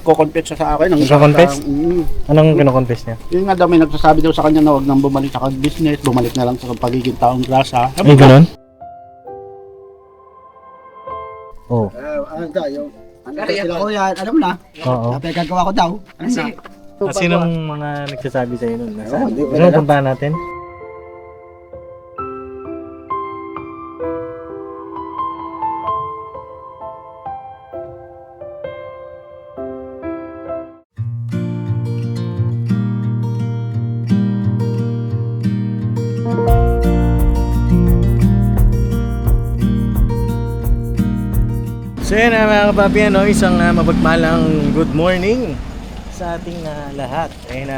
nagko-confess siya sa akin. Nagko-confess? Anong kino-confess niya? Yun nga daw, may nagsasabi daw sa kanya na huwag nang bumalik sa business, bumalik na lang sa pagiging taong grasa. Ay, ganun? Oo. Yan, alam mo na. Oo. Gagawa ko daw. Kasi, Sinong mga nagsasabi sa'yo nun? Oo, di ba Ano, na- puntahan natin? So yun mga kapapi, isang mapagpalang good morning sa ating lahat. Ayun,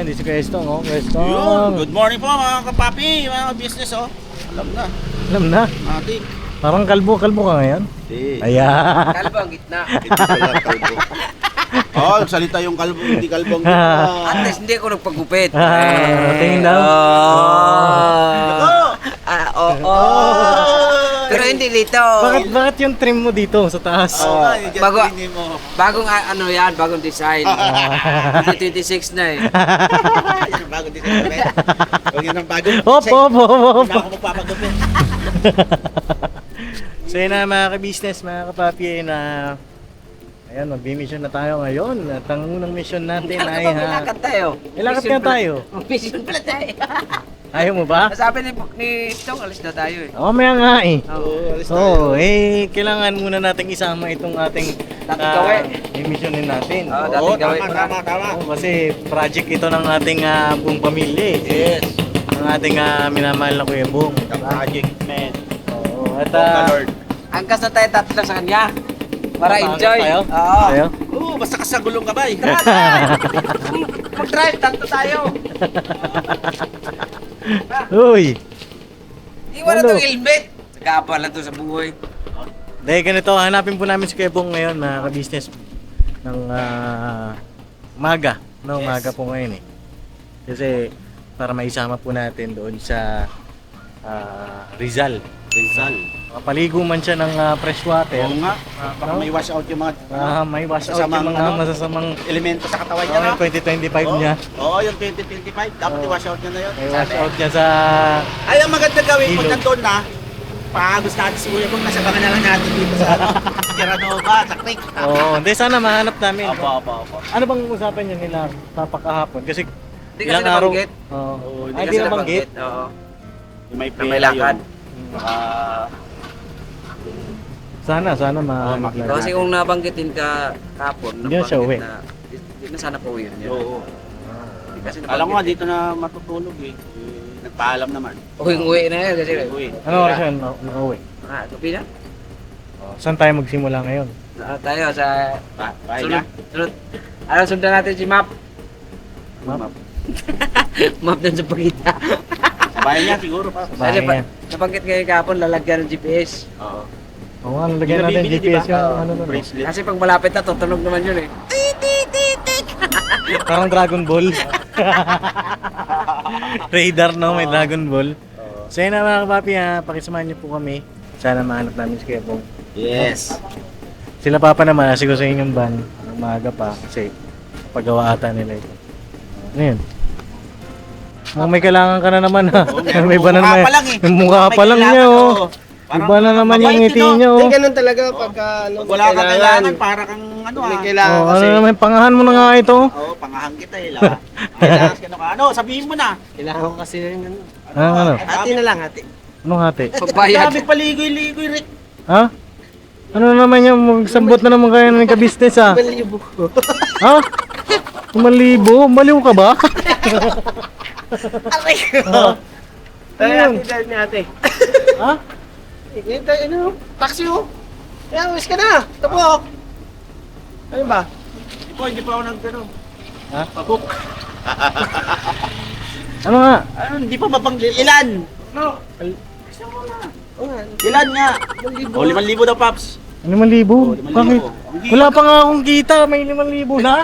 di si Kwestong, Kwestong. good morning po mga kapapi, mga business Alam na, Alam na, ating. parang kalbo ka ngayon. Hindi. Ayan. Kalbo ang gitna. Hindi pala kalbo. Salita yung kalbo, hindi kalbo ang At least hindi ako nagpagupit. Tingin daw. Oo. Pero hindi dito. Bakit yung trim mo dito sa taas? Bagong ano yan, bagong design. 2026 na eh. Yan ang bagong design. Huwag yan ang bagong Hop. Hindi na ako magpapagupit. So yun mga ka-business, mga kapapi, ayan, mag-mission na tayo ngayon. At ang unang mission natin ay Ilakad tayo. Ilakad ka tayo. Mission pala tayo. Ayaw mo ba? Sabi ni Tong, alis na tayo eh. Mamaya nga eh. Alis tayo. So, kailangan muna nating isama itong ating Dating gawin. missionin natin. Oo, Oo, dating gawin. tama. Kasi project ito ng ating buong pamilya eh. Yes. Ng ating minamahal na Kuya Bong. The project, man. Oo, at Lord. Angkas na tayo tatlo sa kanya. Para Paangat enjoy. tayo? Oo. Tayo? Basta ka sa gulong ka ba eh. Mag-drive, tatlo tayo. Uy! Iwan na Ano? itong helmet. Nagkapa lang to sa buhay. Dahil ganito, hanapin po namin si Kuya Bong ngayon na ka-business ng umaga. No, umaga po ngayon eh. Kasi para maisama po natin doon sa Rizal. Paligo man siya ng fresh water. Oo nga. Baka may wash out yung mga May wash out Masasamang yung mga ano? masasamang elemento sa katawan niya. yung 2025 niya. Oo, yung 2025. Dapat i-wash out niya na yun. May wash out niya sa... Ay, ang maganda gawin pag Ilog. nandun na, pagos natin si Kuya kung nasa banga na lang natin dito sa Terranova, sa creek. Oo, hindi sana mahanap namin. Opo. Ano bang usapan niya nila papakahapon? Kasi Hindi kasi nabanggit. Oo. Oo, Ay, di nabanggit. Oo. Yung may Na may lakad. Baka, Sana mahanap makita. natin. Kasi kung nabanggitin ka kapon, Hindi na siya uwi. Hindi na sana po yun. oo. Hindi kasi Alam ko nga nabanggit. dito na matutulog eh. Nagpaalam naman. Uwi na yan kasi. Uwi. Ano oras yun? Nakauwi. Gabi na. Saan tayo magsimula ngayon? Tayo sa Bahay na. sunod. Ano sundan natin si Map? Map? Map dun sa pagkita. Bahay niya siguro pa. Bahay Kasi niya. nabanggit kayo kapon, lalagyan ng GPS. Oo. Oo nga, lagyan natin Nabibili, GPS di ba? yung ano nun. Bracelet. Kasi pag malapit na, tutunog naman yun eh. Parang Dragon Ball. Radar no, may Dragon Ball. So yun na mga kapapi, pakisamahan niyo po kami. Sana mahanap namin si Kuya Bong. Yes. Sila papa naman, asigo sa inyong van. Umaga pa kasi paggawa ata nila ito. Ano yun? May kailangan ka na naman ha. May iba na naman. Mukha pa lang eh. Yung mukha May pa lang kailangan, niya oh. oo. Parang Iba na naman yung mabait ngiti yun, niya oh. Hindi ganun talaga pagka ano, Pag wala kang kailangan, para kang ano may ah. kailangan Oh, kasi ano naman, pangahan mo na nga ito. Oo, pangahang kita eh. Lawa. Kailangan ka na ka. Ano, sabihin mo na. kailangan ko kasi yung ano. Ano? Hati na lang, hati. Anong hati? Pagbayad. Sabi paligoy-ligoy Rick. Ha? Ano naman yan? Magsabot na naman kayo ng ka-business ha? Malibo. Ha? 5,000? Baliw ka ba? Aray Ha? Tayo Ano yun? hati dahil ni ate. Ha? Ngayon tayo, ano, taxi oh. Kaya, uwis ka na. Ito po. Ano ba? Hindi pa ako nagkano. Ha? Pabuk. Ano nga? Ano, hindi pa mapang ilan? No. Oo nga. Ilan nga? 5,000 daw, Paps. 5,000? Oh, 5,000. Bakit? Ang Wala pa nga akong kita, may 5,000 na.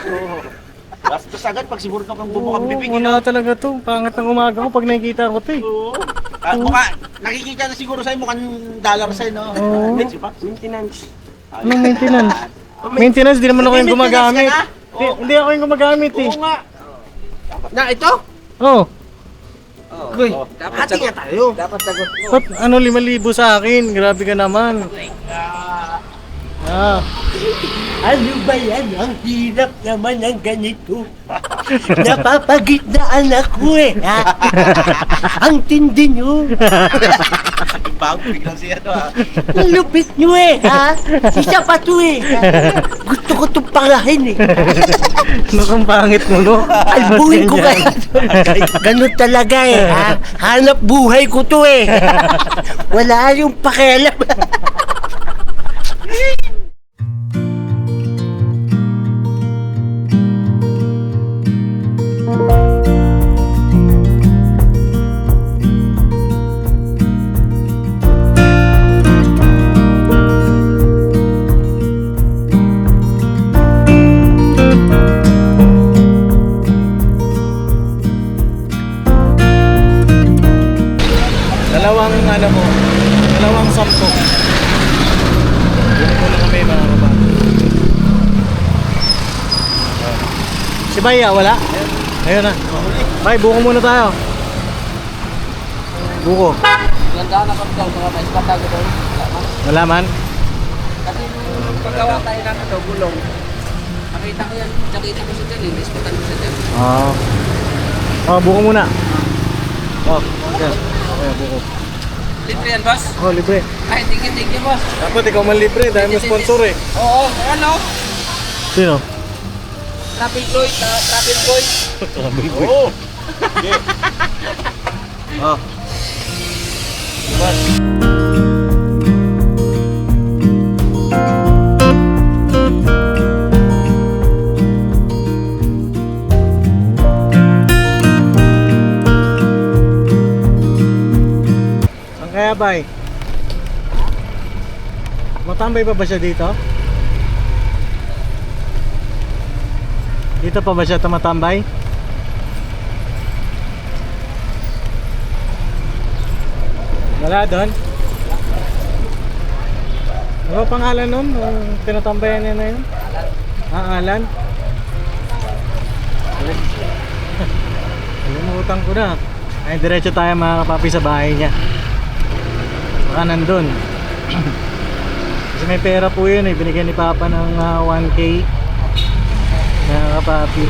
Bastos agad pag siguro kang bubukang Oo, bibig. wala talaga to. Pangit ng umaga ko pag nakikita ko to eh. Oo. Mukha, nakikita na siguro sa'yo mukhang dollar sa'yo, no? Oo. Si Paps. Maintenance. Anong maintenance? Maintenance, di naman ako yung May maintenance gumagamit. ka na? Hindi ako yung gumagamit eh. Oo nga. Na ito? Oh, Uy, Dapat hati sagot. nga tayo. Dapat sagot mo. ba't ano 5,000 sa akin? Grabe ka naman. Ah, Ano ba yan? Ang hirap naman ng ganito. Napapagitnaan ako eh. Ha? Ang tindi nyo. Bago biglang siya to ha. Ang lupit nyo eh. Ha? Isa pa to eh. Gusto ko itong pangahin eh. mukhang pangit mo, no? Albuhin ko Mas kaya. Ganun talaga eh. Ha? Hanap buhay ko to eh. Wala yung pakialam. Dalawang ano mo, dalawang 10. Yun po na kami mga kababayan. Si Baya, wala? Ayun na. Bay, buko muna tayo. Buko. Ganda na kami daw mga mais patago daw. Wala man? Kasi nung paggawa tayo ng ano, gulong. Nakita ko yan, nakita ko sa dyan eh. Ispatan ko sa dyan. Oo. Oh, buko muna. Oh, yes. Ayun, buko. Libre yan, boss? Oh, libre. Ay, tingin boss. Dapat ikaw man libre dahil may sponsor eh. Oo, ano? Sino? Traffic Lloyd, Traffic Boy. Oo. Okay. Oh. Saan kaya, Bay? Matambay pa ba siya dito? Dito pa ba siya tumatambay? Wala doon? Ano pangalan nun? Yung tinatambayan niya na yun? Ah, Alan? Alimutan ko na. Ay, diretso tayo mga kapapi sa bahay niya. Baka nandun. Kasi may pera po yun eh. Binigyan ni Papa ng 1K. Mga kapapi.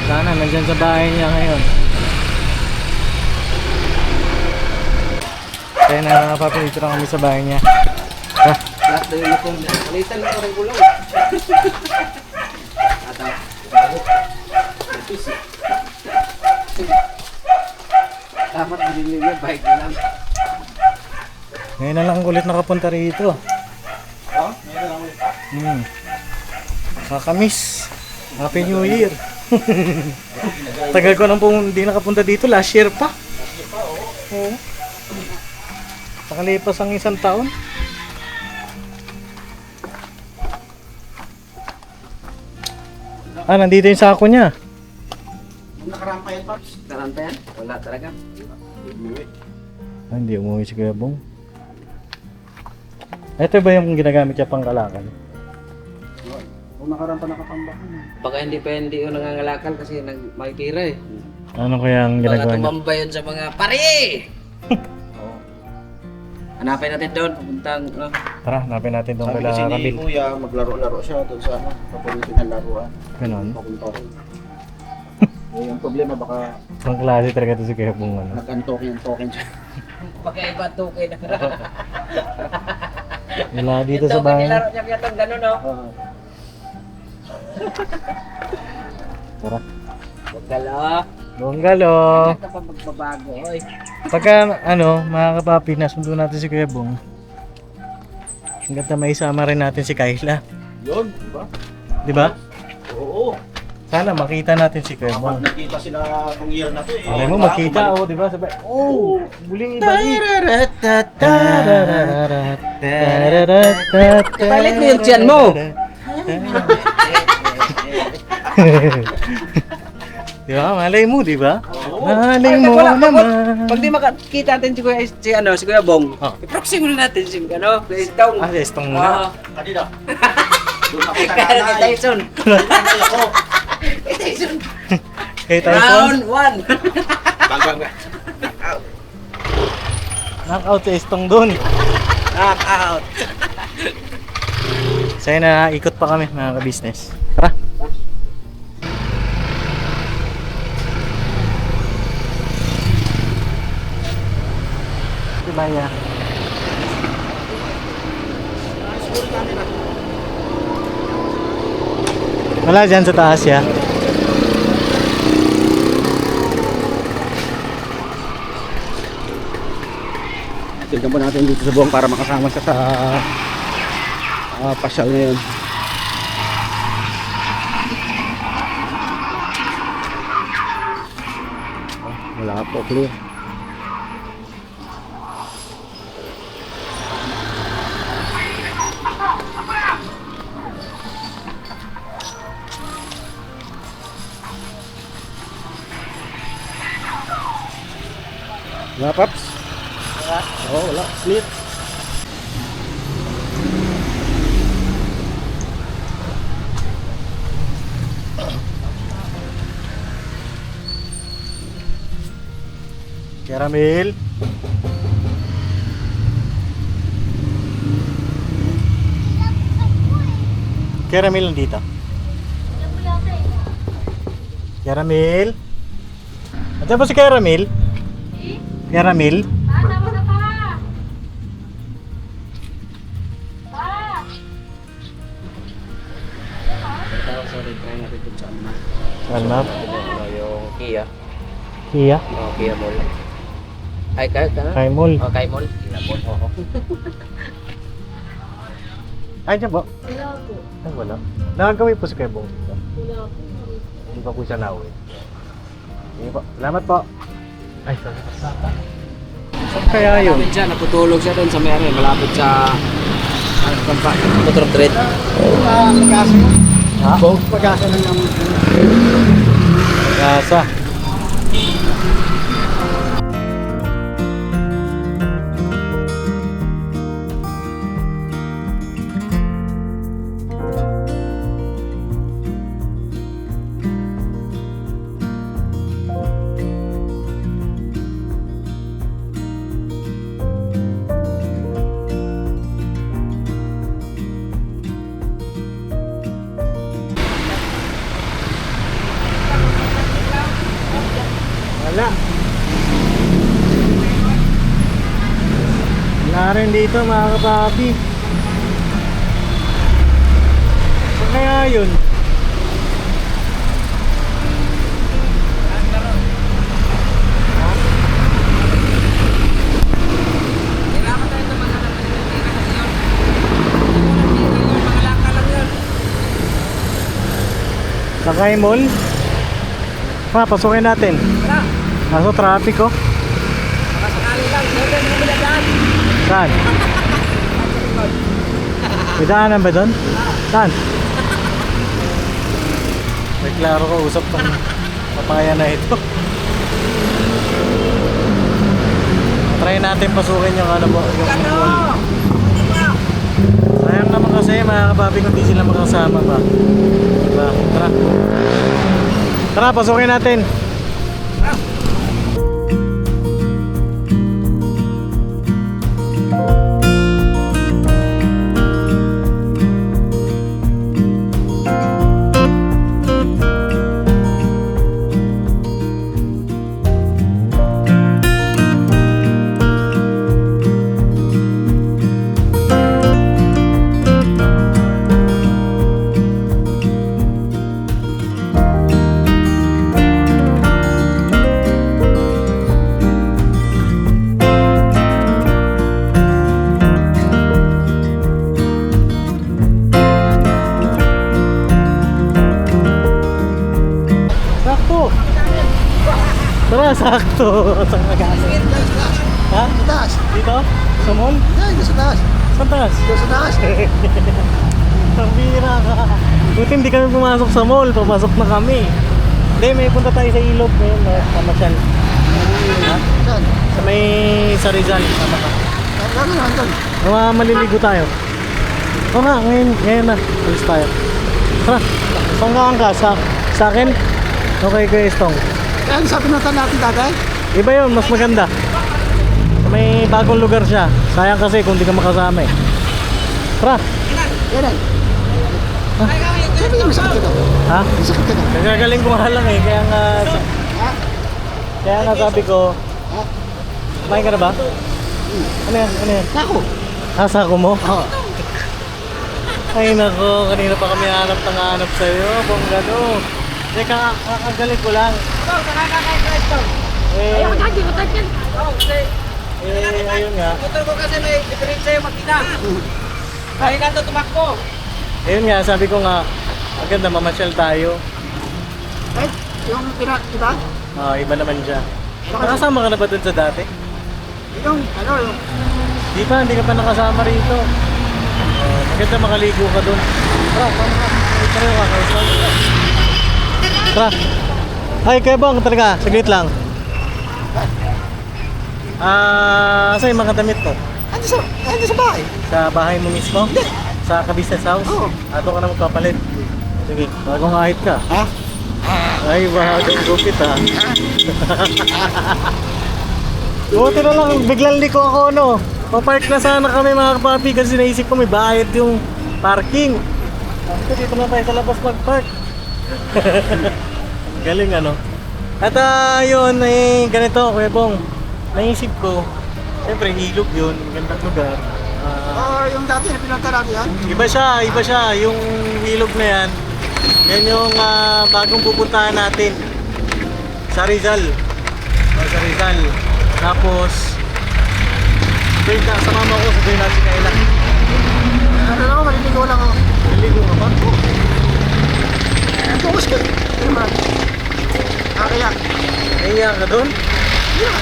Sana nandyan sa bahay niya ngayon. Kaya na mga kapapi, dito na kami sa bahay niya. Lahat na yung lukong niya. Palitan lang ko rin gulong. Dapat bilhin niya, bike na lang. Ngayon na lang ulit nakapunta rito. Oh, meron lang ulit. Kakamiss. Happy New Year. Tagal ko nang hindi nakapunta dito. Last year pa. Oo. Nakalipas ang isang taon. Ah, nandito yung sako niya. Nung nakaraan pa yan, Paps. Karanta yan? Wala talaga. Ah, hindi umuwi si Kuya Bong. Ito ba yung ginagamit niya pang kalakal? Nung nakaraan pa nakatambakan. Baka hindi pa hindi yung nangangalakal kasi makikira eh. Ano kaya ang Baka ginagawa niya? tumamba yun sa mga pare! Hanapin natin doon, pupuntang ano. Tara, hanapin natin itong Sabi kala kasi ni Ramil. Kuya, maglaro-laro siya doon sa ano, papulitin ng laruan. Ganon. Papunta rin. Eh, yung problema baka Ang klase talaga ito si Kuya Bong. Ano? nag-untoken siya. Pagkaiba tukay na. Wala dito sa bahay. Nilaro niya yatang gano'n no? Tara. Bugalo. Bonggalo. Ito pa magbabago oy. Pagka ano, mga kapapi, nasundo natin si Kuya Bong. Hanggang na maisama rin natin si Kayla. Yun, di ba? Di ba? Oo. Sana makita natin si Kuya Kapag Bong. nakita sila nung year na to eh. Alam mo, makita o, di ba? Sabay, oh, buling ibalik. Palit mo yung tiyan mo. Di ba? Malay mo, di ba? Malay mo naman. Pag di makakita natin si Kuya Bong, Oh. i-proxy muna natin si ano, Kuya Istong. Ah, yes, tong muna. Kanina. Doon ako Kay nanay. Tyson. Nanay ako. Kay Tyson. Kay Tyson. Round 1. Knockout sa istong dun. Knockout. Sa'yo na, ikot pa kami mga ka-business. Tara. Maya. Wala dyan sa taas ya. Tignan po natin dito sa buong para makasama siya sa pasyal ngayon. Wala po, clear. Wala, Paps? Wala? Oo, wala. Clear. Caramel. Caramel nandito. Caramel. Andiyan ba si Caramel? Caramel? Sorry, try natin dun sa ano. Ano? Yung Kia. Kia? Kia Mall. Ay, kaya? Kay Mall. Kay Mall. Kia Mall. Oo. Ay, dyan po. Wala po. Ay, wala. Nakagawin po si Kuya Bong dito. Wala po. Hindi pa po siya nauwi. Sige po. Salamat po. Ay, sorry. Saan kaya yun? Malapit siya, naputulog siya doon sa may ano, malapit sa Motor Trade. Pag-asa mo? Ha? Pag-asa na naman. Kasa. Wala. Wala rin dito mga kapapi. Saan kaya yun? Sakay Mall? Pa, pasukin natin. Kaso traffic oh. Saan? May daanan ba doon? Saan? May klaro ko, usap tong papaya na ito. Try natin pasukin yung ano po, yung mall. Sayang naman kasi mga kababi kung di sila makasama ba. Diba? Tara. Tara, pasukin natin. Tara, sakto. Saan mag-asa? Ha? Sa taas. Dito? Sa mall? Yan, sa taas. Saan taas? Sa taas. Ang bira ka. Buti hindi kami pumasok sa mall. Papasok na kami. Hindi, may punta tayo sa ilog ngayon. Pamasyal. Ha? Saan? Sa may sa Rizal. Tama ka. Saan na doon? Maliligo tayo. Ito na, ngayon na. Alis tayo. Tara, saan ka? Sa akin? Okay, Kuya Estong. Kaya ano sabi natin tatay? Iba yun, mas maganda. May bagong lugar siya. Sayang kasi kung di ka makasama eh. Tara. Yan. Sabi niya masakit ka daw. Ha? Masakit ka daw. Nagagaling ko nga lang eh. Kaya nga sabi ko, kumain ka na ba? Ano yan? Ako. Sako mo? Oo. Ay nako, kanina pa kami hanap sa'yo. Bonggano. Teka, kakagaling ko lang. Ayun nga. Motor ko kasi may diferensya yung makina. Kaya ka ito tumakbo. Ayun nga, sabi ko nga, maganda mamasyal tayo. Eh, yung iba? Iba naman siya. Nakasama ka na ba dun sa dati? Yung, yung... Hindi ka pa nakasama rito. Maganda makaligo ka dun. Tara, tama ka. Tara ka, Tara. Ay, Kuya Bong, talaga, saglit lang. Saan yung mga damit mo? Ando sa bahay. Sa bahay mo mismo? Sa ka-business house? Oo. Ato ka na magpapalit. Sige, bagong ahit ka. Ha? Ay, bagong gupit ha. Buti na lang, biglang liko ako ano. Papark na sana kami mga kapapi kasi naisip ko may bayad yung parking. Kasi dito na tayo sa labas mag-park. Galing ano. At yun, ganito Kuya Bong. Naisip ko, siyempre ilog yun, gandang lugar. Yung dati na pinunta natin yan? Iba siya, yung ilog na yan. Yan yung bagong pupuntahan natin sa Rizal. Sa Rizal. Tapos, sama mo ko, sabihin natin kaila. Ano lang ako, maliligo lang ako. Naligo ka ba? Focus ka. Ano naman? Kaya. Naiya ka doon? Yeah.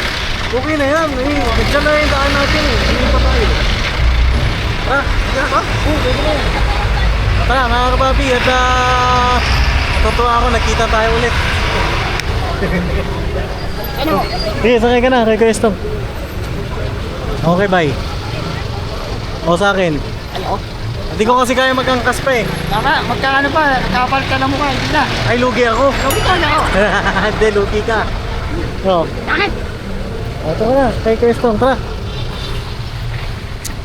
Okay na yan. Diyan na yung daan natin eh. Hindi pa tayo. Kaya ba? Oo, pwede na yan. Tara, mga kapapi, at natutuwa ako, nakita tayo ulit. Ano? Sige, sakay ka na, kay Kuya Estong. Okay, bye. O sa akin. Ano? Hindi ko kasi kaya magangkas pa eh. Tama, magkano pa? Kapal ka na mukha, hindi na. Ay, lugi ako. Lugi ka na ako. Hindi, lugi ka. O. Bakit? Ito ka na, kay Kuya Estong, tara.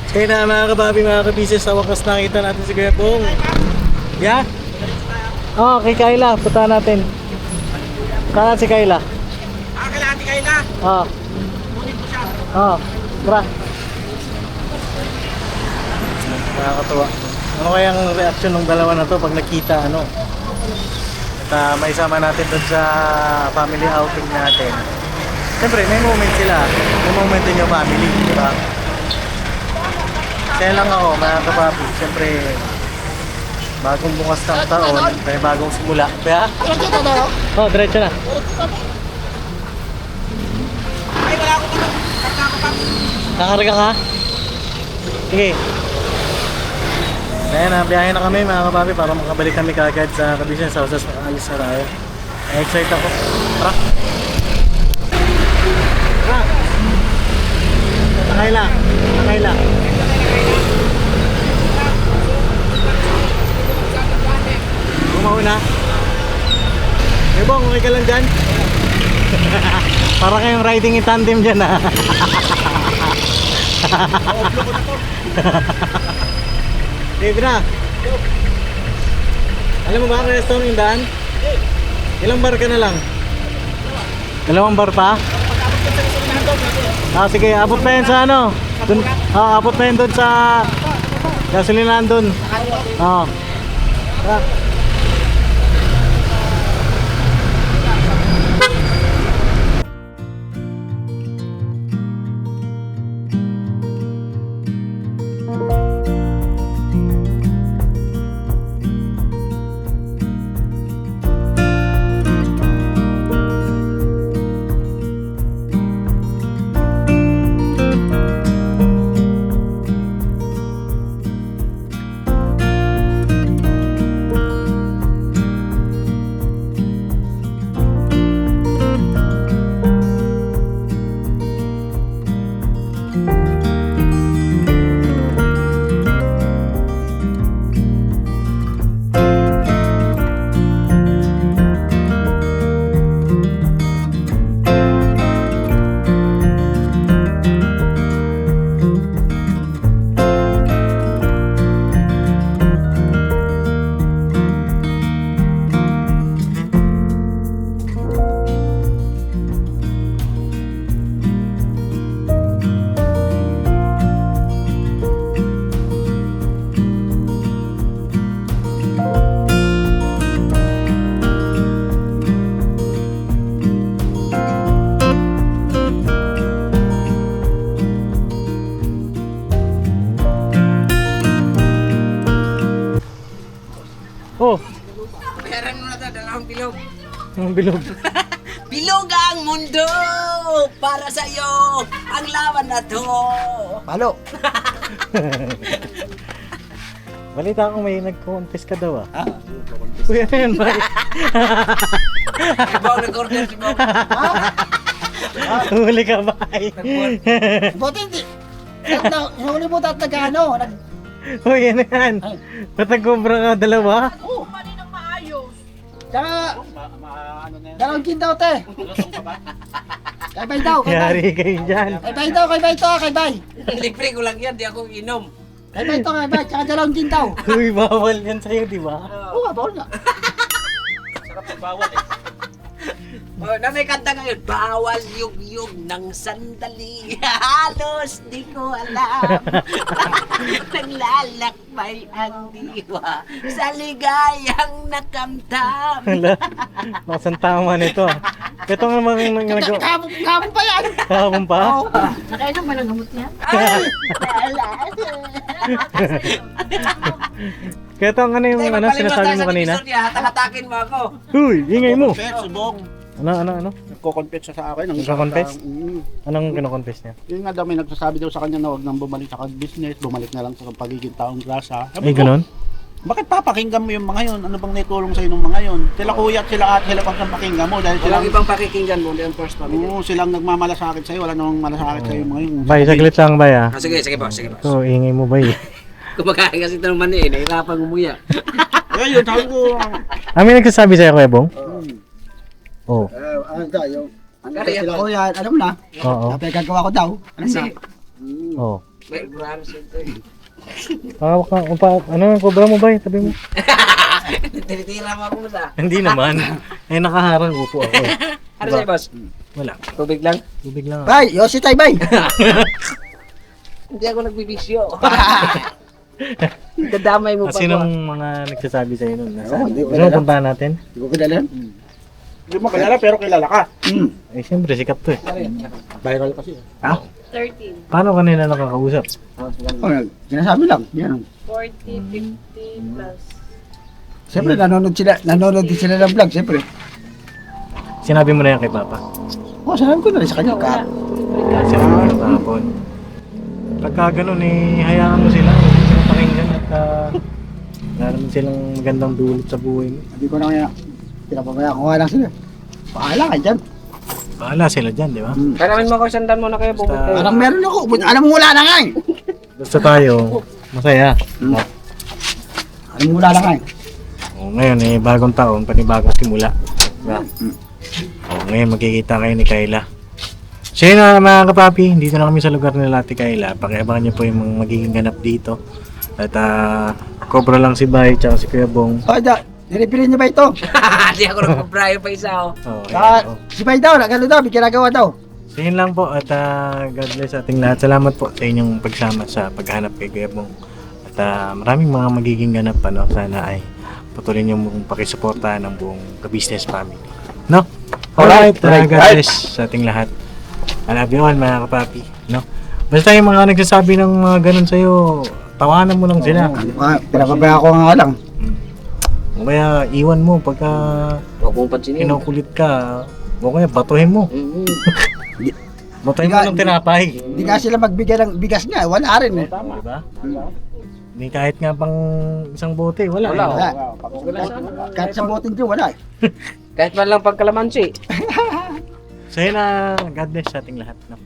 Kaya na mga kababi, mga kabisis, sa wakas nakita natin si Kuya Bong. Yeah? Oo, kay Kayla, punta natin. Kaya si Kayla. Kailangan di kayo na. Oo. Oo, tara. Nakakatuwa. Ano kayang reaction ng dalawa na to pag nakita ano? At maisama natin doon sa family outing natin. Siyempre, may moment sila. May moment din yung family, di ba? Kaya lang ako, mga kapapi, siyempre, bagong bukas ng taon, may bagong simula. Kaya? Ano kita na ako? Oh, diretso na. Ay, wala ako pa. Kakarga ka? Sige. Ayan na, biyahe na kami mga kapapi para makabalik kami kagad sa Kabisan sa Usas na alis na tayo. Excited ako. Tara! Tara! Takay lang. Takay lang. Kumauna. Eh Bong, okay ka lang dyan? Para kayong riding in tandem dyan ha. Dave na. Alam mo ba ang restaurant yung daan? Ilang bar ka na lang? 2 bar pa? Sige, abot pa yan sa ano? Dun, abot pa yan dun sa gasolinahan dun. Tara. mo na ito, dalawang bilog. Ang bilog. Bilog ang mundo para sa'yo ang laban na to. Palo. Balita ko may nag-contest ka daw ah. Ha? Kuya na yan, bay. Ibang nag-order si Bob. Huli ka, bay. Buti hindi. Yung huli mo tayo nag-ano. Uy, yan yan. Ba't nag-cobra ka dalawa? Tsaka, dalawang kindaw te. Kay bay daw, kay bay. Yari kayo dyan. Kay bay daw, kay bay to, kay bay. Libre ko lang yan, di ako inom. Kay bay to, kay bay. Tsaka dalawang kindaw. Uy, bawal yan sa'yo, di ba? Oo nga, bawal nga. Oh, na may kanta ngayon, bawal yung ng sandali. Halos di ko alam. Naglalakbay ang diwa sa ligayang nakamtam. Wala. Nakasang tama nito ah. Ito nga mga nag- Kapon pa yan. Kahapon pa? Nakainom ba ng gamot niya? Ay! Kaya ito ang ano yung ano, sinasabi mo kanina? Hatak-hatakin mo ako. Uy, ingay mo! Confess, subong. Ano? Nagko-confess siya sa akin. Nagko-confess? Mm. Anong kino-confess niya? Yun nga daw, may nagsasabi daw sa kanya na huwag nang bumalik sa business, bumalik na lang sa pagiging taong grasa. Ay, ganun? Bakit papakinggan mo yung mga yun? Ano bang naitulong sa'yo ng mga yun? Sila kuya at sila ate, sila pang pakinggan mo dahil silang, Walang ibang pakikinggan mo, yung first family. oo, silang nagmamalasakit sa'yo, wala namang malasakit sa'yo yung mga yun. Bay, saglit lang bay ah. Sige po. Ito, ingay mo bay. Kumakain kasi ito ng mani eh, nahirapan umuya. Ayun, sabi ko, May nagsasabi sa'yo, Kuya Bong? Oo. Ano tayo? Ano Kaya sila po. ko yan? Alam mo na? Oo. Dapat gagawa ko daw. Ano Kasi, na? Oo. may grano sa ito eh. Hawak ka, ano yung cobra mo bay? Sabi mo. Tinitira mo ako muna. Hindi naman. Eh, nakaharang upo ako eh. Ano sa'yo, boss? Wala. Tubig lang? Tubig lang ah. Bay, yosi tayo bay. Hindi ako nagbibisyo. Dadamay mo pa Kasi ko. nung mga nagsasabi sa'yo nun, nasa, Oo, hindi ko ano alam. puntahan natin? Hindi ko kilala yan. hindi mo kilala pero kilala ka. Eh, siyempre, sikat to eh. Viral kasi. Ha? 13, Paano kanila nakakausap? Oh, sinasabi lang. Yan. 40, 50 plus. Siyempre, nanonood din sila ng vlog, siyempre. Sinabi mo na yan kay Papa. Oh, sinabi ko na rin sa kanya. Wala. Sinabi mo na kahapon. Pagka ganun eh, hayaan mo sila. Huwag mo silang pakinggan at wala naman silang magandang dulot sa buhay mo. Hindi ko na kaya. Pinapabayaan ko nga lang sila. Paala ka dyan. Bahala sila dyan, di ba? Karamin mo ako, sandan mo na kayo, bubot kayo. Parang meron ako. Alam mo wala na nga eh. Basta tayo, masaya. Alam mo wala na nga eh. O, ngayon eh, bagong taon, panibagong simula. Diba? O, ngayon magkikita kayo ni Kayla. So yun na mga kapapi, dito na kami sa lugar nila Ate Kayla. Pakiabangan niyo po yung mga magiging ganap dito. At Cobra lang si Bay, tsaka si Kuya Bong. Oh, nilipilin niyo ba ito? Hindi ako nagpabrayo pa isa oh. O, Ah, ayan, o. si Bay daw, nagano daw, may ginagawa daw. So yun lang po at God bless sa ating lahat. Salamat po sa inyong pagsama sa paghanap kay Kuya Bong. At maraming mga magiging ganap pa, no? Sana ay patuloy niyo mong pakisuportahan ng buong ka-business family. No? Alright, God bless sa ating lahat. I love you all mga kapapi. No? Basta yung mga nagsasabi ng mga ganun sa'yo, tawanan mo lang sila. Pinapabayaan ko nga lang. O kaya iwan mo pagka Huwag mong pansinin. kinukulit ka. O kaya batuhin mo. Batuhin mo ng tinapay. Hindi nga sila magbigay ng bigas nga, wala rin eh. Diba? Hindi kahit nga pang isang bote, wala. Wala. eh. Wala. Kahit sa botin din, wala eh. Kahit man lang pagkalamansi. So yun na, God bless sa ating lahat. No?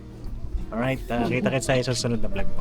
Alright, kita-kits tayo sa susunod na vlog po.